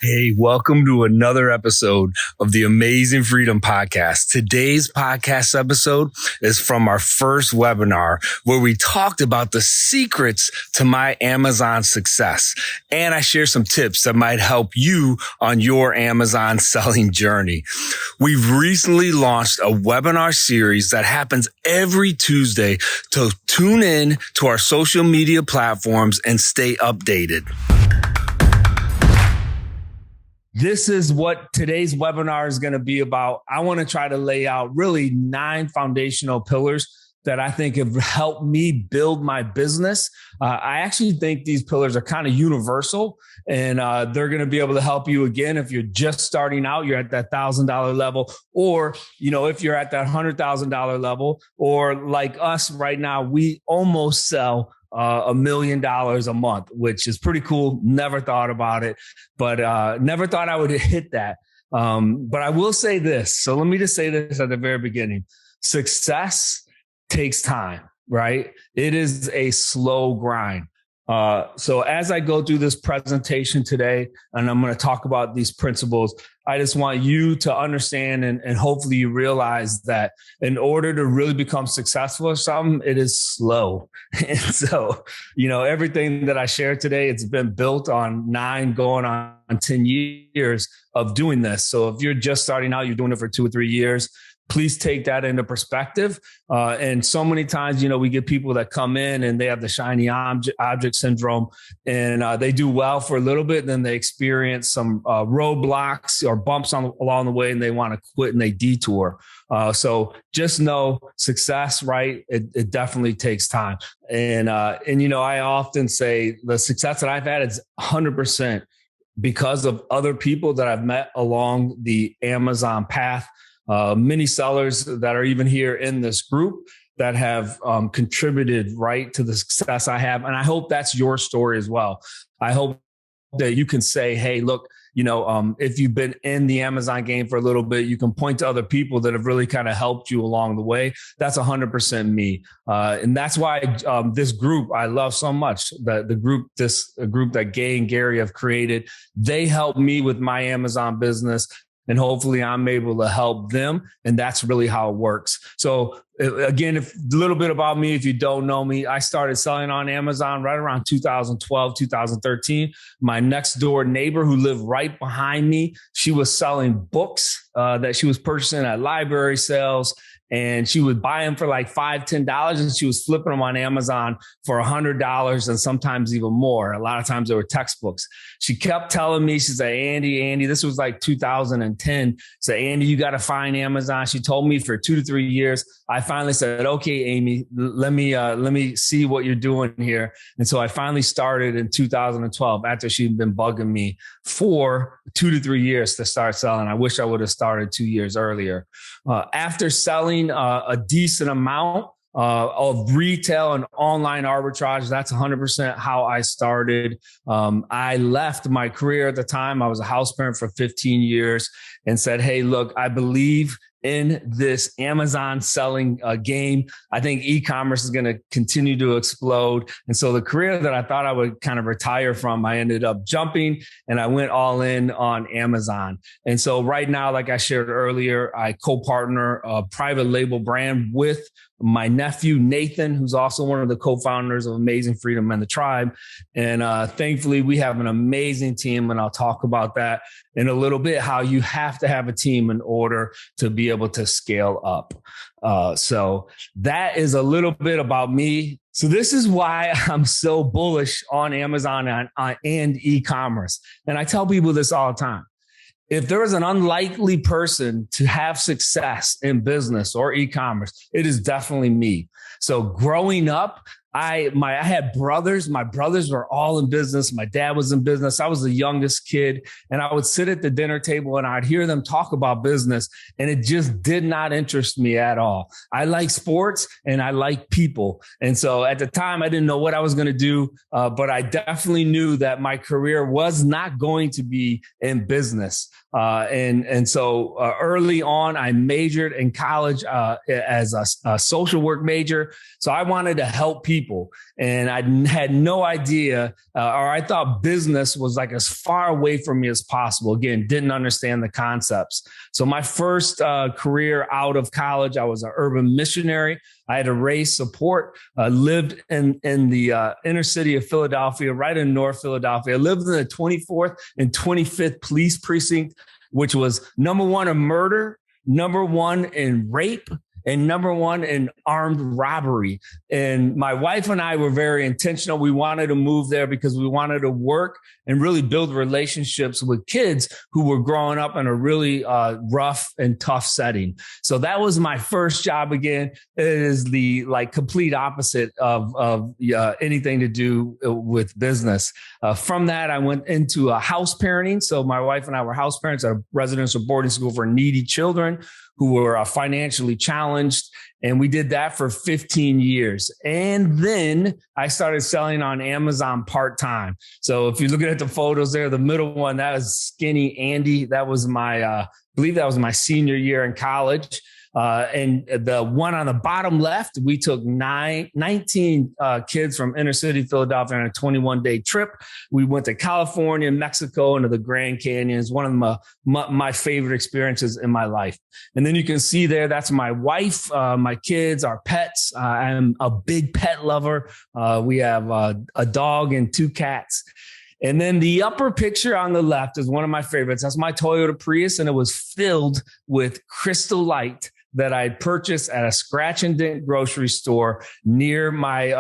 Hey, welcome to another episode of the Amazing Freedom Podcast. Today's podcast episode is from our first webinar where we talked about the secrets to my Amazon success. And I share some tips that might help you on your Amazon selling journey. We've recently launched a webinar series that happens every Tuesday, to tune in to our social media platforms and stay updated. This is what today's webinar is going to be about. I want to try to lay out really 9 foundational pillars that I think have helped me build my business. I actually think these pillars are kind of universal, and they're going to be able to help you again if you're just starting out, you're at that $1,000 level, or if you're at that $100,000 level, or like us right now, we almost sell $1 million a month, which is pretty cool. Never thought about it, but never thought I would hit that. But I will say this. So let me just say this at the very beginning. Success takes time, right? It is a slow grind. So as I go through this presentation today, and I'm going to talk about these principles, I just want you to understand and hopefully you realize that in order to really become successful at something, it is slow. And so, everything that I shared today, it's been built on 9 going on 10 years of doing this. So if you're just starting out, you're doing it for 2 or 3 years, please take that into perspective. And so many times, we get people that come in and they have the shiny object syndrome, and they do well for a little bit. Then they experience some roadblocks or bumps along the way, and they want to quit and they detour. So just know success, right? It definitely takes time. And I often say the success that I've had is 100% because of other people that I've met along the Amazon path. Many sellers that are even here in this group that have contributed right to the success I have. And I hope that's your story as well. I hope that you can say, hey, look, if you've been in the Amazon game for a little bit, you can point to other people that have really kind of helped you along the way. That's 100% me. And that's why this group I love so much. The group that Gay and Gary have created, they help me with my Amazon business. And hopefully I'm able to help them. And that's really how it works. So again, a little bit about me, if you don't know me, I started selling on Amazon right around 2012, 2013. My next door neighbor who lived right behind me, she was selling books that she was purchasing at library sales. And she would buy them for like $5, $10, and she was flipping them on Amazon for $100 and sometimes even more. A lot of times they were textbooks. She kept telling me, she said, Andy, this was like 2010. She said, Andy, you got to find Amazon. She told me for 2 to 3 years. I finally said, okay, Amy, let me see what you're doing here. And so I finally started in 2012 after she'd been bugging me for 2 to 3 years to start selling. I wish I would have started 2 years earlier. After selling a decent amount of retail and online arbitrage, that's 100% how I started. I left my career at the time. I was a house parent for 15 years and said, hey, look, I believe in this Amazon selling game. I think e-commerce is going to continue to explode. And so the career that I thought I would kind of retire from, I ended up jumping and I went all in on Amazon. And so right now, like I shared earlier, I co-partner a private label brand with my nephew, Nathan, who's also one of the co-founders of Amazing Freedom and the Tribe. And thankfully, we have an amazing team. And I'll talk about that in a little bit, how you have to have a team in order to be able to scale up. So that is a little bit about me. So this is why I'm so bullish on Amazon and e-commerce. And I tell people this all the time. If there is an unlikely person to have success in business or e-commerce, it is definitely me. So growing up, I had brothers. My brothers were all in business. My dad was in business. I was the youngest kid, and I would sit at the dinner table and I'd hear them talk about business, and it just did not interest me at all. I like sports and I like people. And so at the time, I didn't know what I was going to do, but I definitely knew that my career was not going to be in business. And so early on, I majored in college as a social work major. So I wanted to help people people. And I had no idea, or I thought business was like as far away from me as possible. Again, didn't understand the concepts. So my first career out of college, I was an urban missionary. I had to raise support, lived in the inner city of Philadelphia, right in North Philadelphia. I lived in the 24th and 25th police precinct, which was number one in murder, number one in rape, and number one in armed robbery. And my wife and I were very intentional. We wanted to move there because we wanted to work and really build relationships with kids who were growing up in a really rough and tough setting. So that was my first job. Again, it is the complete opposite of anything to do with business. From that, I went into house parenting. So my wife and I were house parents at a residential boarding school for needy children who were financially challenged. And we did that for 15 years. And then I started selling on Amazon part-time. So if you're looking at the photos there, the middle one, that was Skinny Andy. That was I believe that was my senior year in college. And the one on the bottom left, we took 19 kids from inner city Philadelphia on a 21-day trip. We went to California, Mexico, and to the Grand Canyon. It's one of my favorite experiences in my life. And then you can see there, that's my wife, my kids, our pets. I'm a big pet lover. We have a dog and 2 cats. And then the upper picture on the left is one of my favorites. That's my Toyota Prius, and it was filled with Crystal Light that I purchased at a scratch and dent grocery store near my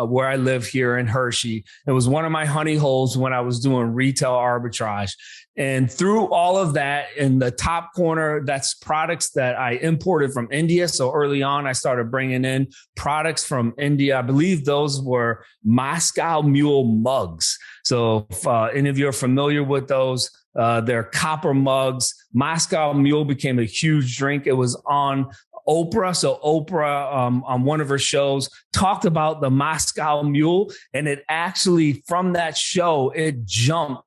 where I live here in Hershey. It was one of my honey holes when I was doing retail arbitrage. And through all of that, in the top corner, that's products that I imported from India. So early on, I started bringing in products from India. I believe those were Moscow Mule mugs. So if any of you are familiar with those, they're copper mugs. Moscow Mule became a huge drink. It was on Oprah. So Oprah, on one of her shows, talked about the Moscow Mule. And it actually, from that show, it jumped.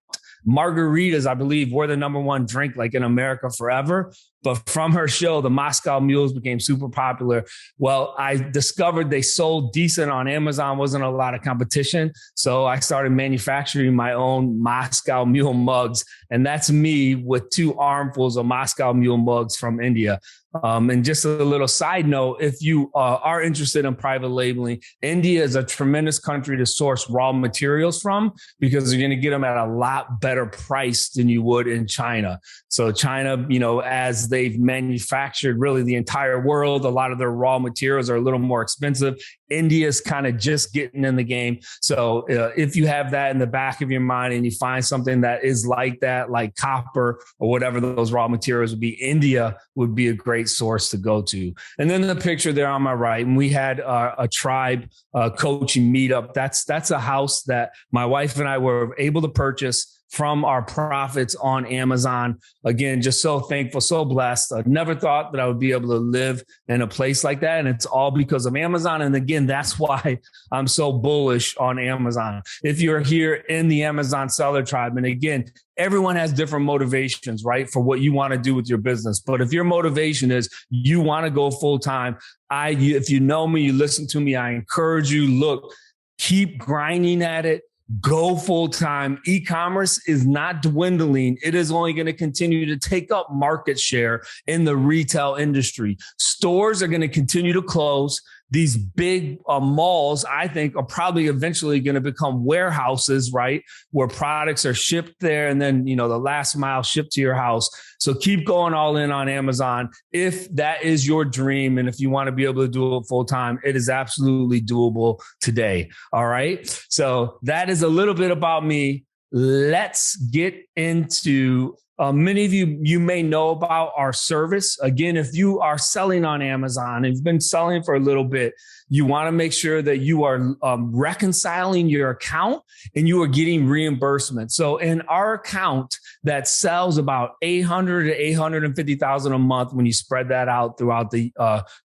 Margaritas, I believe, were the number one drink in America forever. But from her show, the Moscow Mules became super popular. Well, I discovered they sold decent on Amazon, wasn't a lot of competition. So I started manufacturing my own Moscow Mule mugs. And that's me with 2 armfuls of Moscow Mule mugs from India. And just a little side note, if you are interested in private labeling, India is a tremendous country to source raw materials from because you're going to get them at a lot better price than you would in China. So China, as they've manufactured really the entire world, a lot of their raw materials are a little more expensive. India's kind of just getting in the game. So if you have that in the back of your mind and you find something that is like that, like copper or whatever those raw materials would be, India would be a great source to go to. And then the picture there on my right, and we had a tribe coaching meetup. That's a house that my wife and I were able to purchase from our profits on Amazon. Again, just so thankful, so blessed. I never thought that I would be able to live in a place like that. And it's all because of Amazon. And again, that's why I'm so bullish on Amazon. If you're here in the Amazon seller tribe, and again, everyone has different motivations, right, for what you want to do with your business. But if your motivation is you want to go full time, if you know me, you listen to me, I encourage you, look, keep grinding at it. Go full time. E-commerce is not dwindling. It is only going to continue to take up market share in the retail industry. Stores are going to continue to close. These big malls, I think, are probably eventually going to become warehouses, right? Where products are shipped there and then, the last mile shipped to your house. So keep going all in on Amazon. If that is your dream and if you want to be able to do it full time, it is absolutely doable today. All right. So that is a little bit about me. Let's get into many of you may know about our service. Again, if you are selling on Amazon and you've been selling for a little bit, you want to make sure that you are reconciling your account and you are getting reimbursement. So in our account that sells about $800,000 to $850,000 a month, when you spread that out throughout the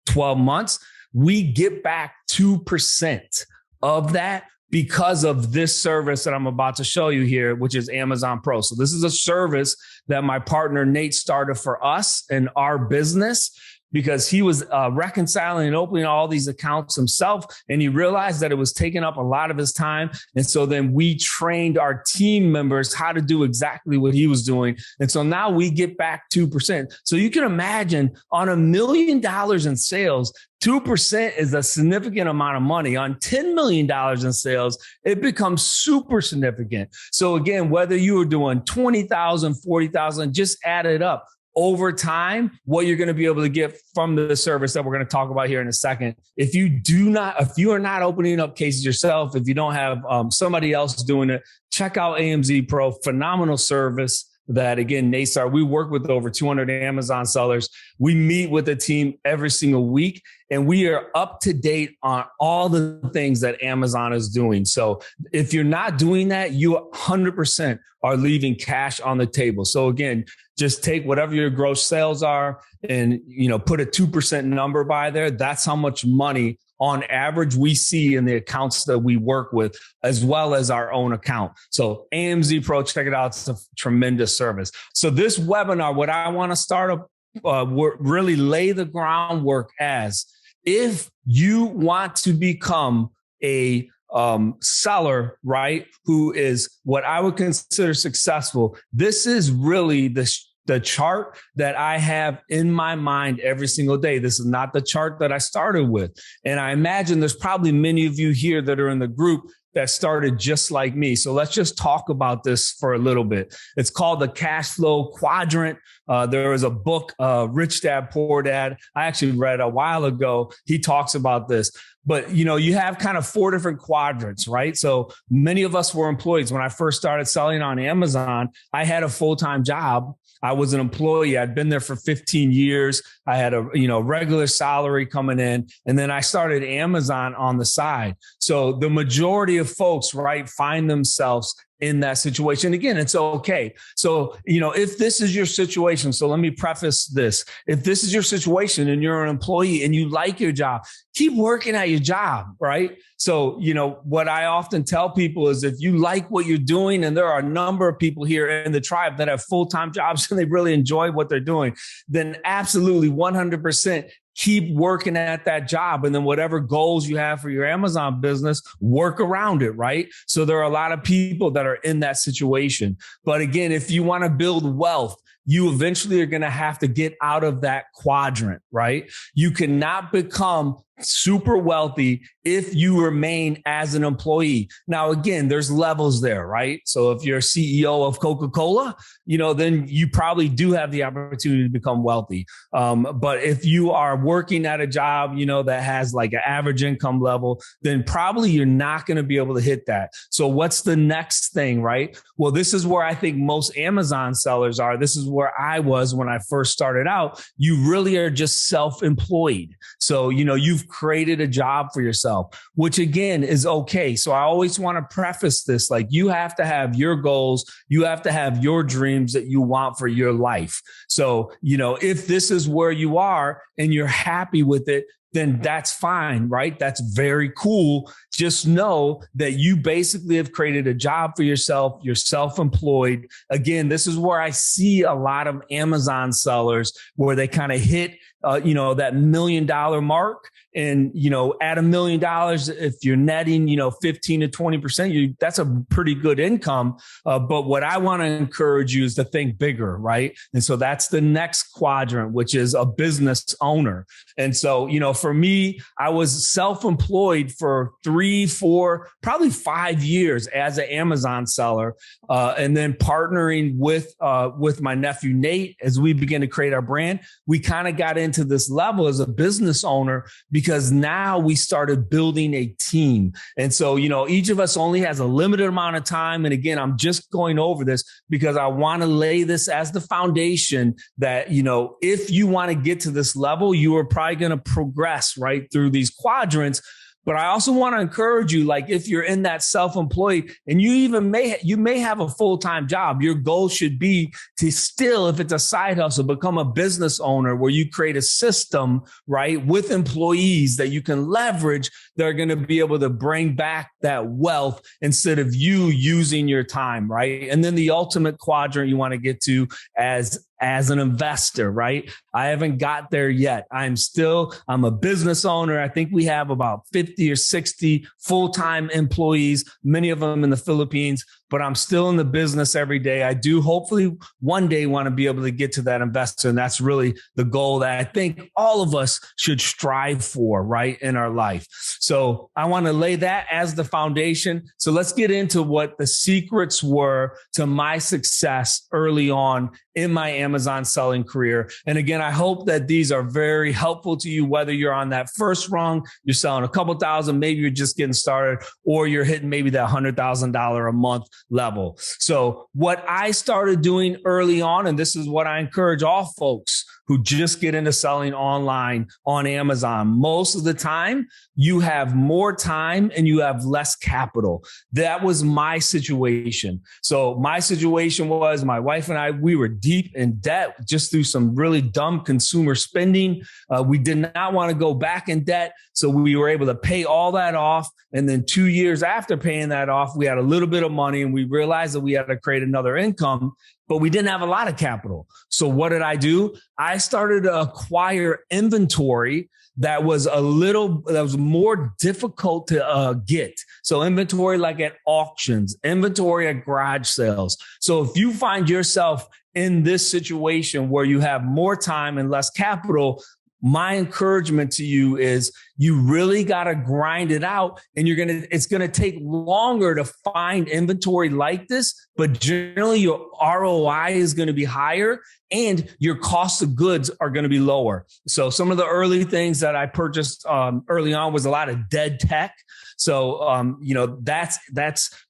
12 months, we get back 2% of that because of this service that I'm about to show you here, which is Amazon Pro. So this is a service that my partner Nate started for us in our business because he was reconciling and opening all these accounts himself. And he realized that it was taking up a lot of his time. And so then we trained our team members how to do exactly what he was doing. And so now we get back 2%. So you can imagine on $1 million in sales, 2% is a significant amount of money. On $10 million in sales, it becomes super significant. So again, whether you were doing 20,000, 40,000, just add it up. Over time, what you're going to be able to get from the service that we're going to talk about here in a second. If you are not opening up cases yourself, if you don't have somebody else doing it, check out AMZ Pro, phenomenal service. That again, Naystar, we work with over 200 Amazon sellers. We meet with the team every single week, and we are up to date on all the things that Amazon is doing. So if you're not doing that, you 100% are leaving cash on the table. So again, just take whatever your gross sales are and, put a 2% number by there. That's how much money on average we see in the accounts that we work with, as well as our own account. So AMZ Pro, check it out. It's a tremendous service. So this webinar, what I want to start up, really lay the groundwork as if you want to become a seller, right, who is what I would consider successful. This is really the chart that I have in my mind every single day. This is not the chart that I started with. And I imagine there's probably many of you here that are in the group that started just like me. So let's just talk about this for a little bit. It's called the cash flow quadrant. There is a book, Rich Dad, Poor Dad. I actually read a while ago. He talks about this. But, you have kind of 4 different quadrants, right? So many of us were employees. When I first started selling on Amazon, I had a full-time job. I was an employee. I'd been there for 15 years. I had a, regular salary coming in. And then I started Amazon on the side. So the majority of folks, right, find themselves in that situation. Again, it's okay. So, if this is your situation, so let me preface this. If this is your situation and you're an employee and you like your job, keep working at your job, right? So, what I often tell people is if you like what you're doing, and there are a number of people here in the tribe that have full-time jobs and they really enjoy what they're doing, then absolutely 100% keep working at that job. And then whatever goals you have for your Amazon business, work around it, right? So there are a lot of people that are in that situation. But again, if you want to build wealth, you eventually are going to have to get out of that quadrant, right? You cannot become super wealthy if you remain as an employee. Now, again, there's levels there, right? So if you're CEO of Coca-Cola, then you probably do have the opportunity to become wealthy. But if you are working at a job, that has like an average income level, then probably you're not going to be able to hit that. So what's the next thing, right? Well, this is where I think most Amazon sellers are. This is where I was when I first started out. You really are just self-employed. So, you've created a job for yourself, which again is okay. So I always want to preface this, like you have to have your goals. You have to have your dreams that you want for your life. So, if this is where you are and you're happy with it, then that's fine, right? That's very cool. Just know that you basically have created a job for yourself. You're self-employed. Again, this is where I see a lot of Amazon sellers where they kind of hit, that $1 million mark. And, at $1 million, if you're netting, 15 to 20%, that's a pretty good income. But what I want to encourage you is to think bigger, right? And so that's the next quadrant, which is a business owner. And so, for me, I was self-employed for 3, 4, probably 5 years as an Amazon seller. And then partnering with my nephew, Nate, as we began to create our brand, we kind of got into this level as a business owner because now we started building a team. And so, each of us only has a limited amount of time. And again, I'm just going over this because I want to lay this as the foundation that, if you want to get to this level, you are probably going to progress right through these quadrants. But I also want to encourage you, like if you're in that self-employed and you may have a full-time job, your goal should be to still, if it's a side hustle, become a business owner where you create a system, right, with employees that you can leverage. They're going to be able to bring back that wealth instead of you using your time, right? And then the ultimate quadrant you want to get to as as an investor, right? I haven't got there yet. I'm a business owner. I think we have about 50 or 60 full-time employees, many of them in the Philippines, but I'm still in the business every day. I do hopefully one day want to be able to get to that investor. And that's really the goal that I think all of us should strive for, right, in our life. So I want to lay that as the foundation. So let's get into what the secrets were to my success early on in my Amazon selling career. And again, I hope that these are very helpful to you, whether you're on that first rung, you're selling a couple thousand, maybe you're just getting started, or you're hitting maybe that $100,000 a month level. So what I started doing early on, and this is what I encourage all folks who just get into selling online on Amazon. Most of the time, you have more time and you have less capital. That was my situation. So my situation was my wife and I, we were deep in debt just through some really dumb consumer spending. We did not want to go back in debt. So we were able to pay all that off. And then 2 years after paying that off, we had a little bit of money and we realized that we had to create another income, but we didn't have a lot of capital. So what did I do? I started to acquire inventory that was more difficult to get. So inventory like at auctions, inventory at garage sales. So if you find yourself in this situation where you have more time and less capital, my encouragement to you is you really got to grind it out, and it's going to take longer to find inventory like this, but generally your ROI is going to be higher and your cost of goods are going to be lower. So some of the early things that I purchased early on was a lot of dead tech. So,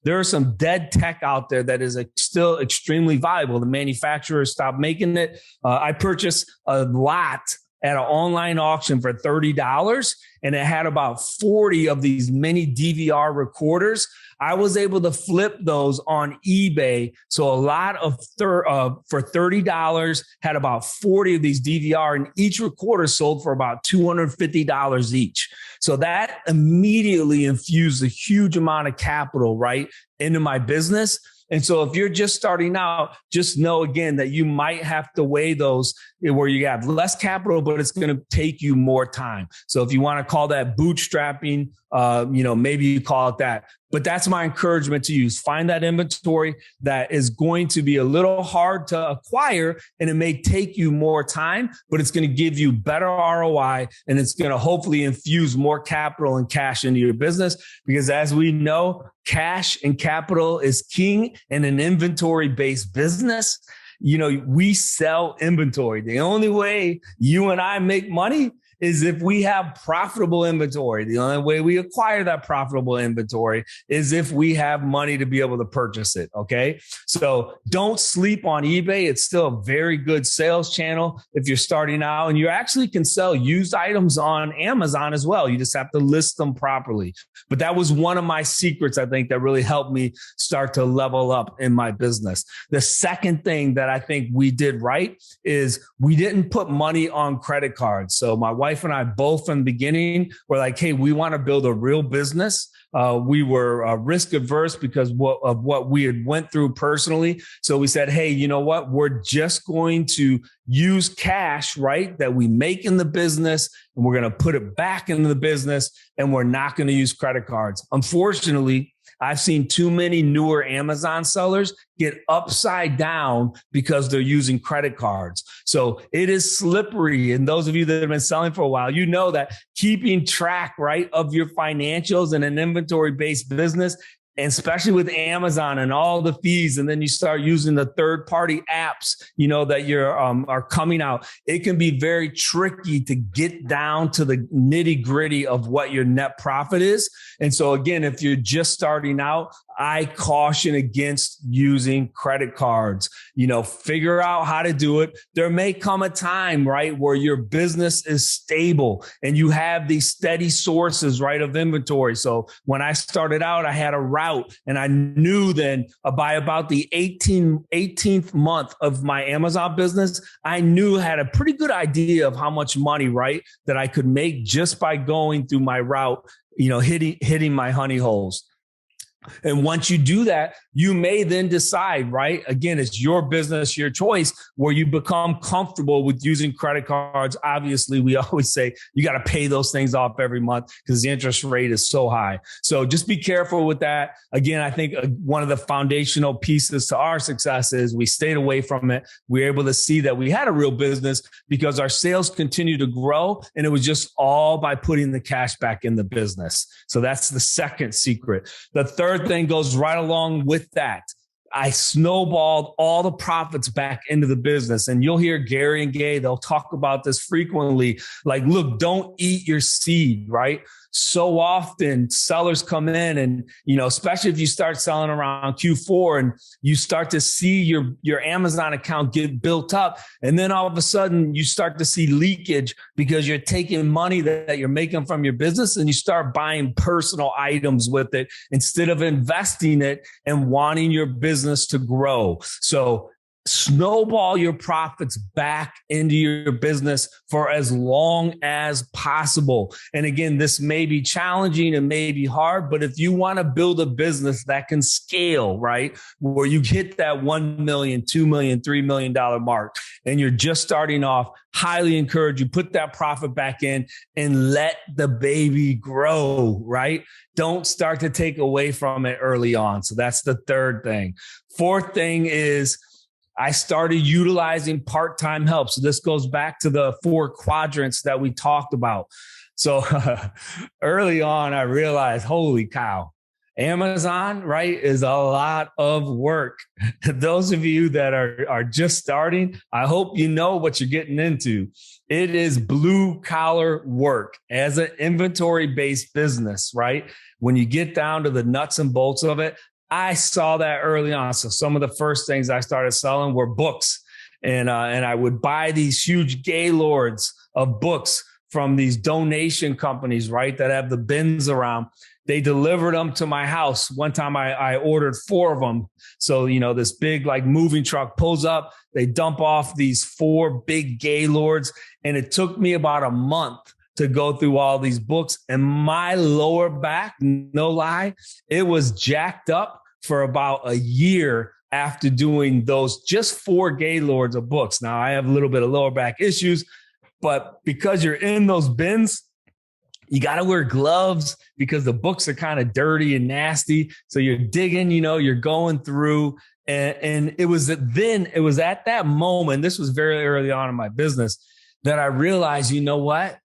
there are some dead tech out there that is still extremely valuable. The manufacturers stopped making it. I purchased a lot at an online auction for $30, and it had about 40 of these mini DVR recorders. I was able to flip those on eBay. So a lot of for $30 had about 40 of these DVR, and each recorder sold for about $250 each. So that immediately infused a huge amount of capital right into my business. And so if you're just starting out, just know again that you might have to weigh those where you have less capital, but it's going to take you more time. So if you want to call that bootstrapping, maybe you call it that. But that's my encouragement to you. Find that inventory that is going to be a little hard to acquire, and it may take you more time, but it's going to give you better ROI, and it's going to hopefully infuse more capital and cash into your business. Because as we know, cash and capital is king in an inventory-based business. We sell inventory. The only way you and I make money is if we have profitable inventory. The only way we acquire that profitable inventory is if we have money to be able to purchase it. Okay. So don't sleep on eBay. It's still a very good sales channel if you're starting out, and you actually can sell used items on Amazon as well. You just have to list them properly. But that was one of my secrets, I think, that really helped me start to level up in my business. The second thing that I think we did right is we didn't put money on credit cards. So my wife and I both from the beginning were like, hey, we want to build a real business. We were risk averse because of what we had went through personally. So we said, hey, you know what? We're just going to use cash, right, that we make in the business, and we're going to put it back into the business, and we're not going to use credit cards. Unfortunately, I've seen too many newer Amazon sellers get upside down because they're using credit cards. So it is slippery. And those of you that have been selling for a while, you know that keeping track, right, of your financials in an inventory-based business, and especially with Amazon and all the fees, and then you start using the third-party apps, that are coming out. It can be very tricky to get down to the nitty-gritty of what your net profit is. And so again, if you're just starting out, I caution against using credit cards. Figure out how to do it. There may come a time, right, where your business is stable and you have these steady sources, right, of inventory. So when I started out, I had a route, and I knew then by about the 18th month of my Amazon business, I had a pretty good idea of how much money, right, that I could make just by going through my route, hitting my honey holes. And once you do that, you may then decide, right? Again, it's your business, your choice, where you become comfortable with using credit cards. Obviously, we always say you got to pay those things off every month because the interest rate is so high. So just be careful with that. Again, I think one of the foundational pieces to our success is we stayed away from it. We were able to see that we had a real business because our sales continued to grow, and it was just all by putting the cash back in the business. So that's the second secret. The third thing goes right along with that. I snowballed all the profits back into the business. And you'll hear Gary and Gay, they'll talk about this frequently. Like, look, don't eat your seed, right? So often sellers come in and, especially if you start selling around Q4 and you start to see your Amazon account get built up. And then all of a sudden you start to see leakage because you're taking money that you're making from your business and you start buying personal items with it instead of investing it and wanting your business to grow. So snowball your profits back into your business for as long as possible. And again, this may be challenging and may be hard, but if you want to build a business that can scale, right, where you hit that $1 million, $2 million, $3 million mark, and you're just starting off, highly encourage you put that profit back in and let the baby grow, right? Don't start to take away from it early on. So that's the third thing. Fourth thing is I started utilizing part-time help. So this goes back to the 4 quadrants that we talked about. So early on, I realized, holy cow, Amazon, right, is a lot of work. Those of you that are just starting, I hope you know what you're getting into. It is blue collar work as an inventory-based business, right? When you get down to the nuts and bolts of it, I saw that early on. So some of the first things I started selling were books. And I would buy these huge gaylords of books from these donation companies, right, that have the bins around. They delivered them to my house. One time I ordered 4 of them. So, this big like moving truck pulls up. They dump off these 4 big gaylords. And it took me about a month to go through all these books, and my lower back, no lie, it was jacked up for about a year after doing those just 4 gaylords of books. Now I have a little bit of lower back issues, but because you're in those bins, you got to wear gloves because the books are kind of dirty and nasty. So you're digging, you're going through, and it was at that moment, this was very early on in my business, that I realized, you know what?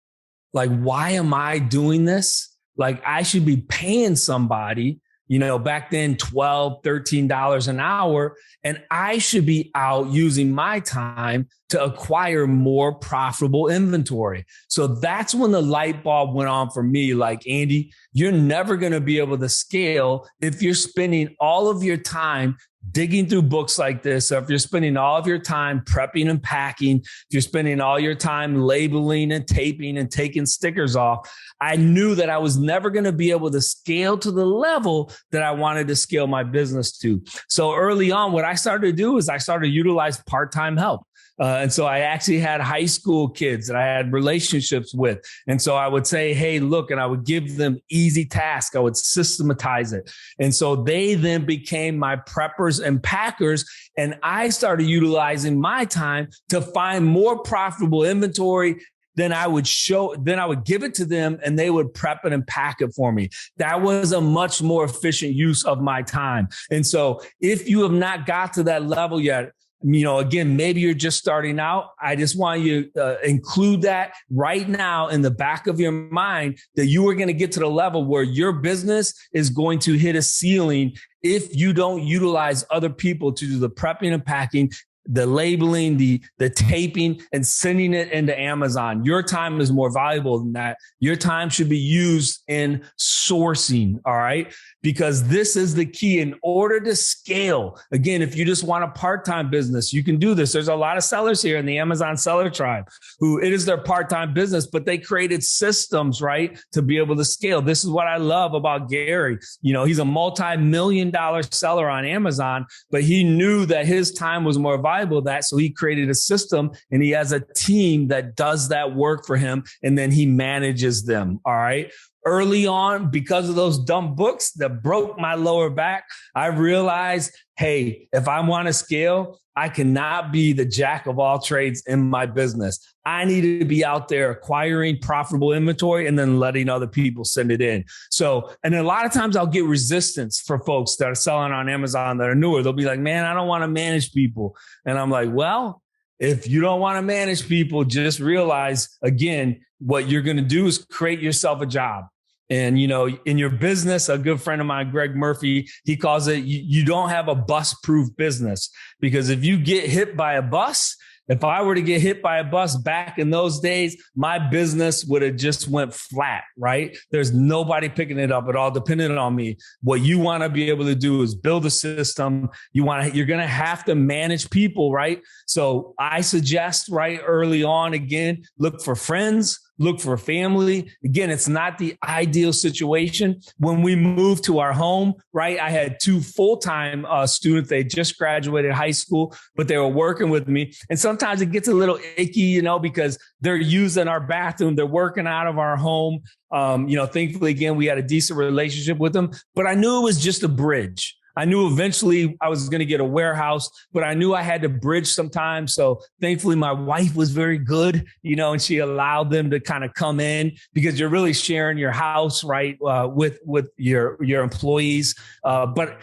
Like, why am I doing this? Like, I should be paying somebody, back then, $12, $13 an hour. And I should be out using my time to acquire more profitable inventory. So that's when the light bulb went on for me. Like, Andy, you're never going to be able to scale if you're spending all of your time digging through books like this. So if you're spending all of your time prepping and packing, if you're spending all your time labeling and taping and taking stickers off, I knew that I was never going to be able to scale to the level that I wanted to scale my business to. So early on, what I started to do is I started to utilize part-time help. And so I actually had high school kids that I had relationships with. And so I would say, hey, look, and I would give them easy tasks. I would systematize it. And so they then became my preppers and packers. And I started utilizing my time to find more profitable inventory. Then I would give it to them and they would prep it and pack it for me. That was a much more efficient use of my time. And so if you have not got to that level yet, again, maybe you're just starting out. I just want you to include that right now in the back of your mind that you are going to get to the level where your business is going to hit a ceiling if you don't utilize other people to do the prepping and packing, the labeling, the taping, and sending it into Amazon. Your time is more valuable than that. Your time should be used in sourcing, all right? Because this is the key. In order to scale, again, if you just want a part-time business, you can do this. There's a lot of sellers here in the Amazon seller tribe who it is their part-time business, but they created systems, right, to be able to scale. This is what I love about Gary. He's a multi-million-dollar seller on Amazon, but he knew that his time was more valuable than that. So he created a system and he has a team that does that work for him. And then he manages them. All right. early on, because of those dumb books that broke my lower back, I realized, hey, if I want to scale, I cannot be the jack of all trades in my business. I need to be out there acquiring profitable inventory and then letting other people send it in. So, and a lot of times I'll get resistance for folks that are selling on Amazon that are newer. They'll be like, man, I don't want to manage people. And I'm like, well, if you don't want to manage people, just realize, again, what you're going to do is create yourself a job. And, you know, in your business, a good friend of mine, Greg Murphy, he calls it, you don't have a bus-proof business, because if you get hit by a bus, if I were to get hit by a bus back in those days, my business would have just went flat, right? There's nobody picking it up at all, depending on me. What you want to be able to do is build a system. You're going to have to manage people, right? So I suggest right early on, again, look for friends, look for family. Again, it's not the ideal situation. When we moved to our home, right, I had two full-time students. They just graduated high school, but they were working with me. And sometimes it gets a little icky, you know, because they're using our bathroom. They're working out of our home. You know, thankfully, again, we had a decent relationship with them, but I knew it was just a bridge. I knew eventually I was going to get a warehouse, but I knew I had to bridge sometimes. So thankfully, my wife was very good, you know, and she allowed them to kind of come in, because you're really sharing your house, right, with your employees. But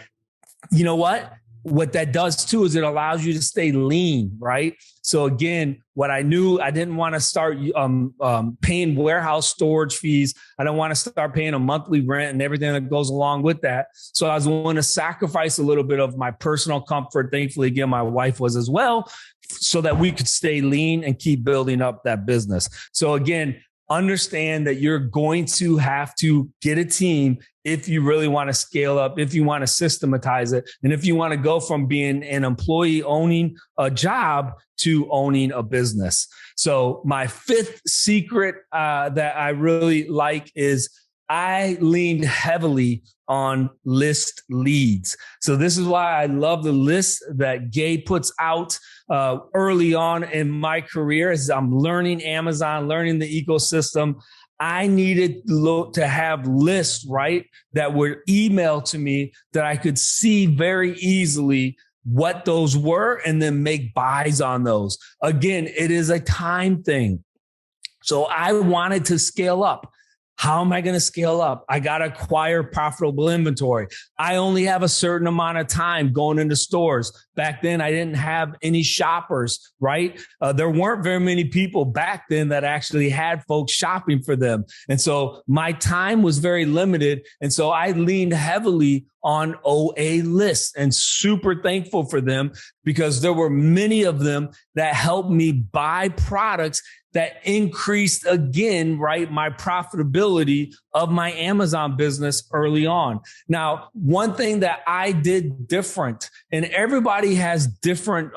you know what that does too is it allows you to stay lean, right? So again, what I knew, I didn't want to start paying warehouse storage fees. I don't want to start paying a monthly rent and everything that goes along with that. So I was willing to sacrifice a little bit of my personal comfort. Thankfully, again, my wife was as well, so that we could stay lean and keep building up that business. So again, understand that you're going to have to get a team if you really want to scale up, if you want to systematize it, and if you want to go from being an employee owning a job to owning a business. So my fifth secret that I really like is I leaned heavily on list leads. So this is why I love the list that Gay puts out early on in my career as I'm learning Amazon, learning the ecosystem. I needed to have lists, right, that were emailed to me that I could see very easily what those were and then make buys on those. Again, it is a time thing. So I wanted to scale up. How am I going to scale up? I got to acquire profitable inventory. I only have a certain amount of time going into stores. Back then, I didn't have any shoppers, right? There weren't very many people back then that actually had folks shopping for them. And so my time was very limited. And so I leaned heavily on OA lists, and super thankful for them, because there were many of them that helped me buy products that increased, again, right, my profitability of my Amazon business early on. Now, one thing that I did different, and everybody has different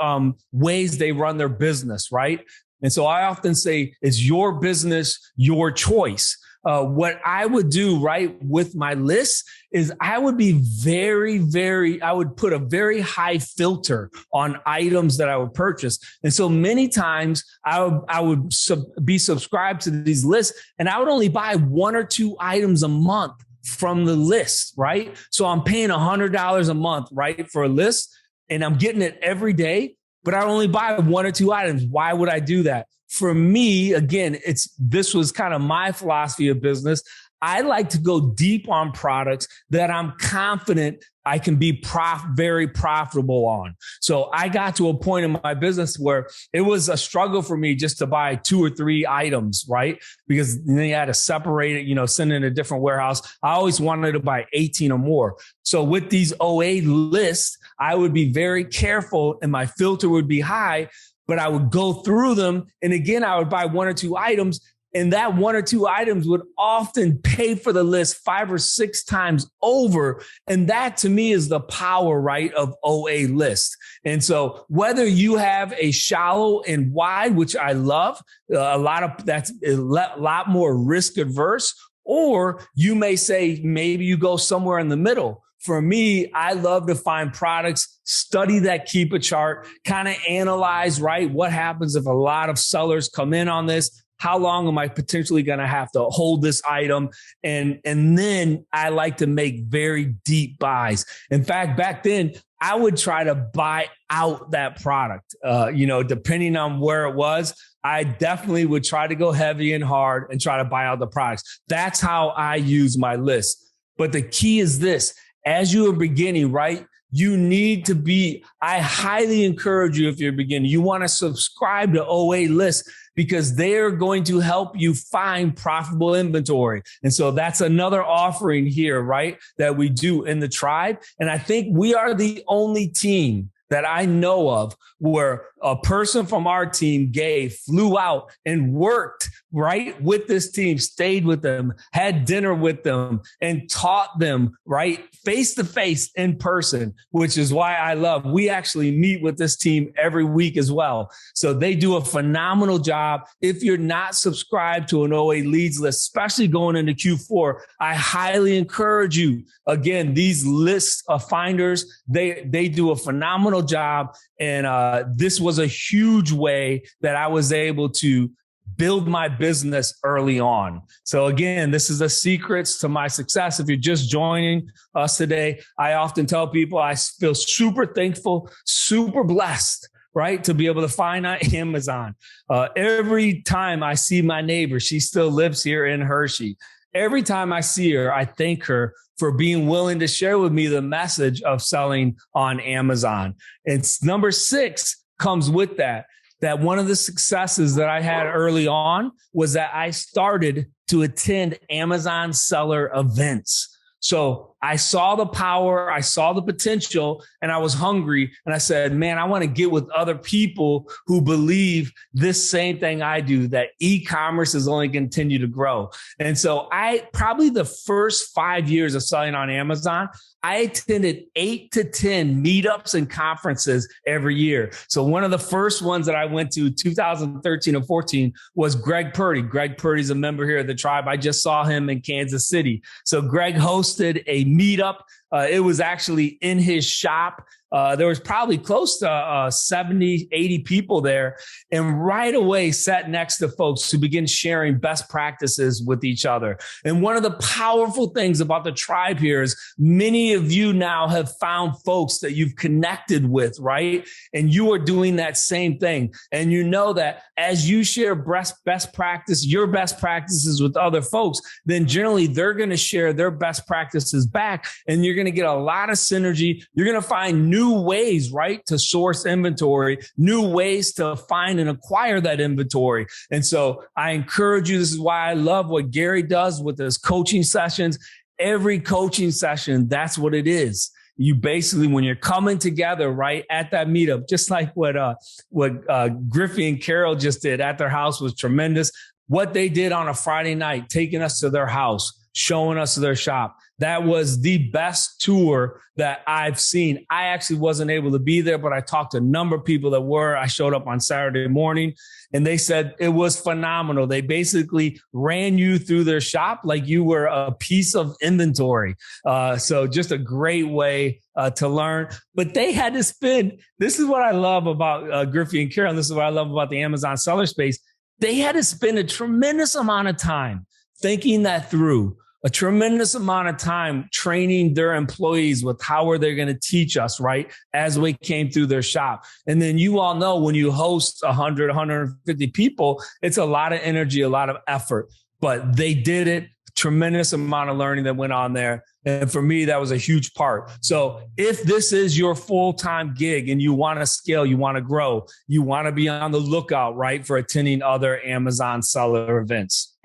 ways they run their business, right? And so I often say, it's your business, your choice. What I would do, right, with my list is I would be I would put a very high filter on items that I would purchase. And so many times I would be subscribed to these lists, and I would only buy one or two items a month from the list, right? So I'm paying $100 a month, right, for a list, and I'm getting it every day, but I only buy one or two items. Why would I do that? For me, again, this was kind of my philosophy of business. I like to go deep on products that I'm confident I can be very profitable on. So I got to a point in my business where it was a struggle for me just to buy 2 or 3 items, right? Because then you had to separate it, you know, send it in a different warehouse. I always wanted to buy 18 or more. So with these OA lists, I would be very careful and my filter would be high, but I would go through them. And again, I would buy 1 or 2 items, and that 1 or 2 items would often pay for the list 5 or 6 times over. And that to me is the power, right, of OA list. And so whether you have a shallow and wide, which I love, that's a lot more risk adverse, or you may say, maybe you go somewhere in the middle. For me, I love to find products, study that Keep a chart, kind of analyze, right, what happens if a lot of sellers come in on this? How long am I potentially going to have to hold this item? And then I like to make very deep buys. In fact, back then, I would try to buy out that product, depending on where it was. I definitely would try to go heavy and hard and try to buy out the products. That's how I use my list. But the key is this: as you are beginning, right? You need to be, I highly encourage you, if you're beginning, you want to subscribe to OA List, because they're going to help you find profitable inventory. And so that's another offering here, right, that we do in the tribe. And I think we are the only team that I know of where a person from our team, flew out and worked right with this team, stayed with them, had dinner with them, and taught them right face to face in person, which is why I love. We actually meet with this team every week as well. So they do a phenomenal job. If you're not subscribed to an OA leads list, especially going into Q4, I highly encourage you. Again, these lists of finders, they do a phenomenal job. And this was a huge way that I was able to build my business early on. So again, this is the secrets to my success. If you're just joining us today, I often tell people I feel super thankful, super blessed, right, to be able to find on Amazon. Every time I see my neighbor, she still lives here in Hershey. Every time I see her, I thank her for being willing to share with me the message of selling on Amazon. And number 6 comes with that one of the successes that I had early on was that I started to attend Amazon seller events. So I saw the power, I saw the potential, and I was hungry. And I said, man, I want to get with other people who believe this same thing I do, that e-commerce is only going to continue to grow. And so probably the first 5 years of selling on Amazon, I attended 8 to 10 meetups and conferences every year. So one of the first ones that I went to 2013 and 14 was Greg Purdy. Greg Purdy's a member here at the tribe. I just saw him in Kansas City. So Greg hosted a meetup. It was actually in his shop. There was probably close to 70, 80 people there, and right away sat next to folks who begin sharing best practices with each other. And one of the powerful things about the tribe here is many of you now have found folks that you've connected with, right? And you are doing that same thing. And you know that as you share best practice, your best practices with other folks, then generally they're going to share their best practices back, and you're going to get a lot of synergy. You're going to find new ways, right, to source inventory, new ways to find and acquire that inventory. And so I encourage you. This is why I love what Gary does with his coaching sessions. Every coaching session, that's what it is. You basically, when you're coming together, right, at that meetup, just like what Griffey and Carol just did at their house was tremendous. What they did on a Friday night, taking us to their house, showing us their shop. That was the best tour that I've seen. I actually wasn't able to be there, but I talked to a number of people that were. I showed up on Saturday morning, and they said it was phenomenal. They basically ran you through their shop like you were a piece of inventory. So just a great way to learn. But they had to spend, this is what I love about Griffey and Carol, this is what I love about the Amazon seller space. They had to spend a tremendous amount of time thinking that through, a tremendous amount of time training their employees with how are they going to teach us, right, as we came through their shop. And then you all know when you host 100, 150 people, it's a lot of energy, a lot of effort. But they did it, tremendous amount of learning that went on there. And for me, that was a huge part. So if this is your full-time gig and you want to scale, you want to grow, you want to be on the lookout, right, for attending other Amazon seller events.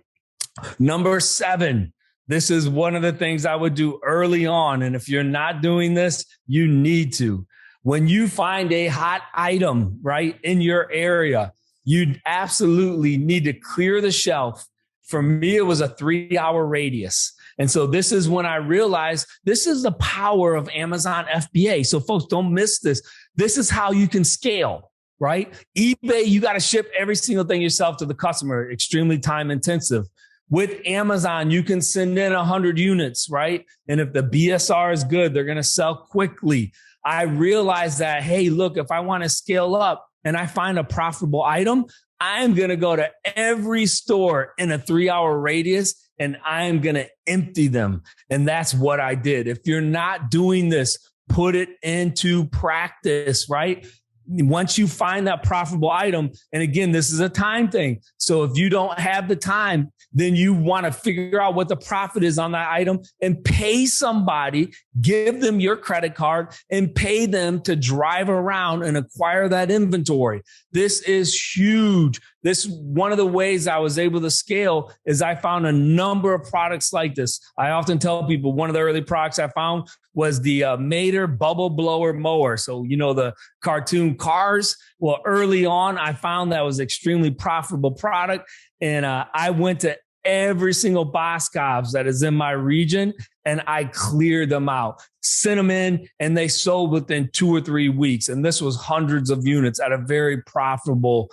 Number 7. This is one of the things I would do early on. And if you're not doing this, you need to. When you find a hot item, right, in your area, you absolutely need to clear the shelf. For me, it was a 3-hour radius. And so this is when I realized this is the power of Amazon FBA. So folks, don't miss this. This is how you can scale, right? eBay, you got to ship every single thing yourself to the customer, extremely time intensive. With Amazon, you can send in 100 units, right? And if the BSR is good, they're going to sell quickly. I realized that, hey, look, if I want to scale up, and I find a profitable item, I'm going to go to every store in a 3-hour radius and I'm going to empty them. And that's what I did. If you're not doing this, put it into practice, right? Once you find that profitable item, and again, this is a time thing. So if you don't have the time, then you want to figure out what the profit is on that item and pay somebody, give them your credit card and pay them to drive around and acquire that inventory. This is huge. This one of the ways I was able to scale is I found a number of products like this. I often tell people one of the early products I found was the Mater bubble blower mower. So, you know, the cartoon cars. Well, early on, I found that was extremely profitable product. And I went to every single Boscov's that is in my region and I cleared them out, sent them in, and they sold within 2 or 3 weeks. And this was hundreds of units at a very profitable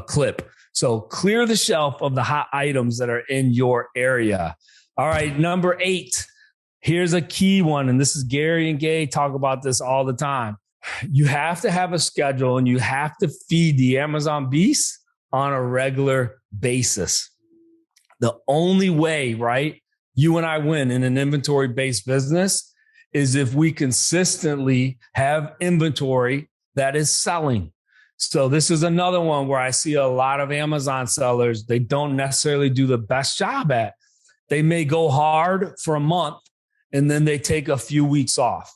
clip. So clear the shelf of the hot items that are in your area. All right, number 8. Here's a key one. And this is Gary and Gay talk about this all the time. You have to have a schedule and you have to feed the Amazon beast on a regular basis. The only way, right, you and I win in an inventory-based business is if we consistently have inventory that is selling. So this is another one where I see a lot of Amazon sellers, they don't necessarily do the best job at. They may go hard for a month and then they take a few weeks off.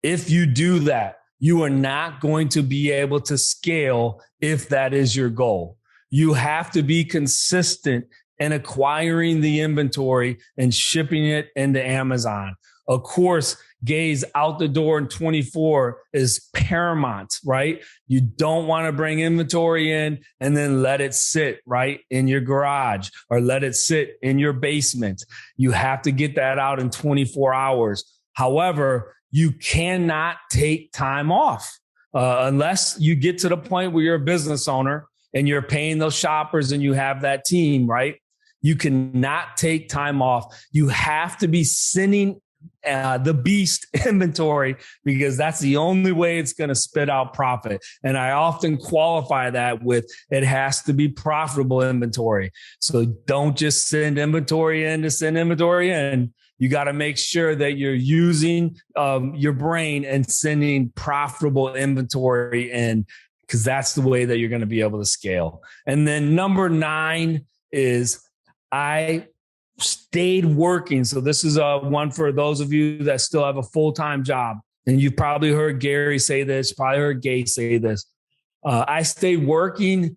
If you do that, you are not going to be able to scale if that is your goal. You have to be consistent in acquiring the inventory and shipping it into Amazon. Of course, Gay's out the door in 24 is paramount, right? You don't want to bring inventory in and then let it sit right in your garage or let it sit in your basement. You have to get that out in 24 hours. However, you cannot take time off unless you get to the point where you're a business owner and you're paying those shoppers and you have that team, right? You cannot take time off. You have to be sending the beast inventory because that's the only way it's going to spit out profit. And I often qualify that with it has to be profitable inventory. So don't just send inventory in to send inventory in. You got to make sure that you're using your brain and sending profitable inventory in because that's the way that you're going to be able to scale. And then number 9 is I stayed working. So this is one for those of you that still have a full-time job. And you've probably heard Gary say this, probably heard Gay say this. I stayed working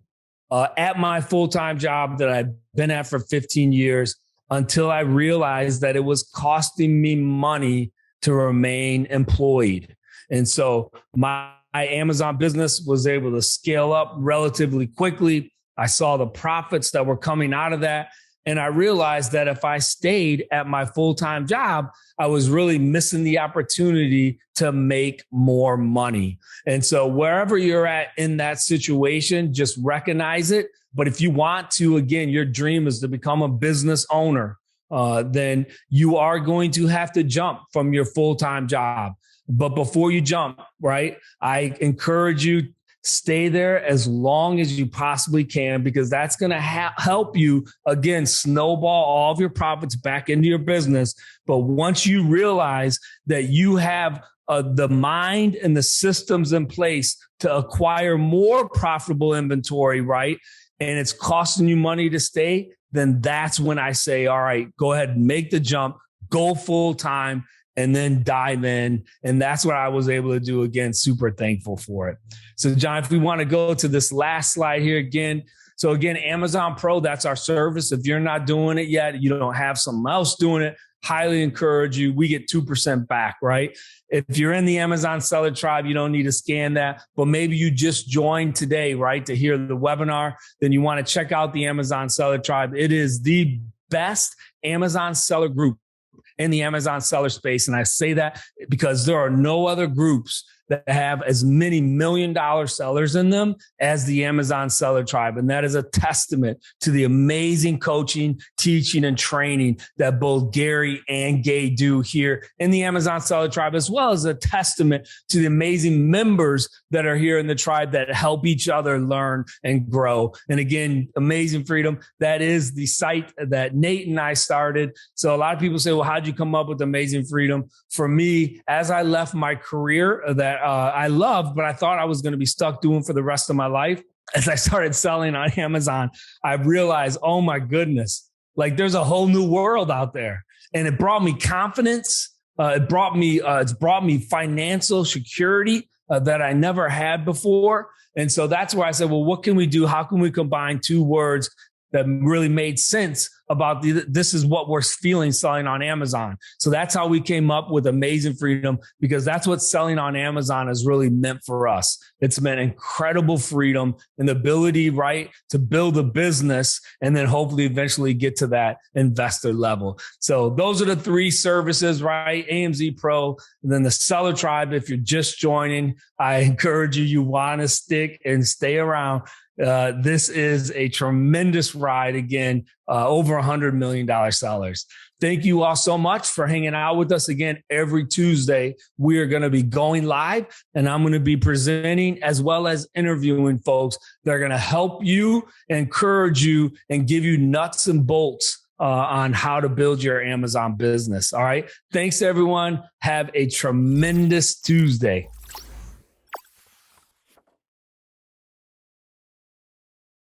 at my full-time job that I've been at for 15 years until I realized that it was costing me money to remain employed. And so my Amazon business was able to scale up relatively quickly. I saw the profits that were coming out of that. And I realized that if I stayed at my full-time job, I was really missing the opportunity to make more money. And so wherever you're at in that situation, just recognize it. But if you want to, again, your dream is to become a business owner, then you are going to have to jump from your full-time job. But before you jump, right, I encourage you, stay there as long as you possibly can, because that's going to help you, again, snowball all of your profits back into your business. But once you realize that you have the mind and the systems in place to acquire more profitable inventory, right, and it's costing you money to stay, then that's when I say, all right, go ahead and make the jump, go full time, and then dive in. And that's what I was able to do. Again, super thankful for it. So John, if we want to go to this last slide here again. So again, Amazon Pro, that's our service. If you're not doing it yet, you don't have someone else doing it, highly encourage you. We get 2% back, right? If you're in the Amazon Seller Tribe, you don't need to scan that, but maybe you just joined today, right, to hear the webinar, then you want to check out the Amazon Seller Tribe. It is the best Amazon seller group in the Amazon seller space. And I say that because there are no other groups that have as many $1 million sellers in them as the Amazon Seller Tribe. And that is a testament to the amazing coaching, teaching, and training that both Gary and Gay do here in the Amazon Seller Tribe, as well as a testament to the amazing members that are here in the tribe that help each other learn and grow. And again, Amazing Freedom, that is the site that Nate and I started. So a lot of people say, well, how'd you come up with Amazing Freedom? For me, as I left my career that I loved, but I thought I was going to be stuck doing for the rest of my life, as I started selling on Amazon, I realized, oh my goodness, like there's a whole new world out there. And it brought me confidence. It's brought me financial security that I never had before. And so that's where I said, well, what can we do? How can we combine two words that really made sense about this is what we're feeling selling on Amazon. So that's how we came up with Amazing Freedom, because that's what selling on Amazon has really meant for us. It's meant incredible freedom and the ability, right, to build a business and then hopefully eventually get to that investor level. So those are the three services, right? AMZ Pro, and then the Seller Tribe. If you're just joining, I encourage you want to stick and stay around. This is a tremendous ride. Again, over $100 million sellers. Thank you all so much for hanging out with us. Again, every Tuesday, we are going to be going live, and I'm going to be presenting as well as interviewing folks that are going to help you, encourage you, and give you nuts and bolts on how to build your Amazon business. All right. Thanks, everyone. Have a tremendous Tuesday.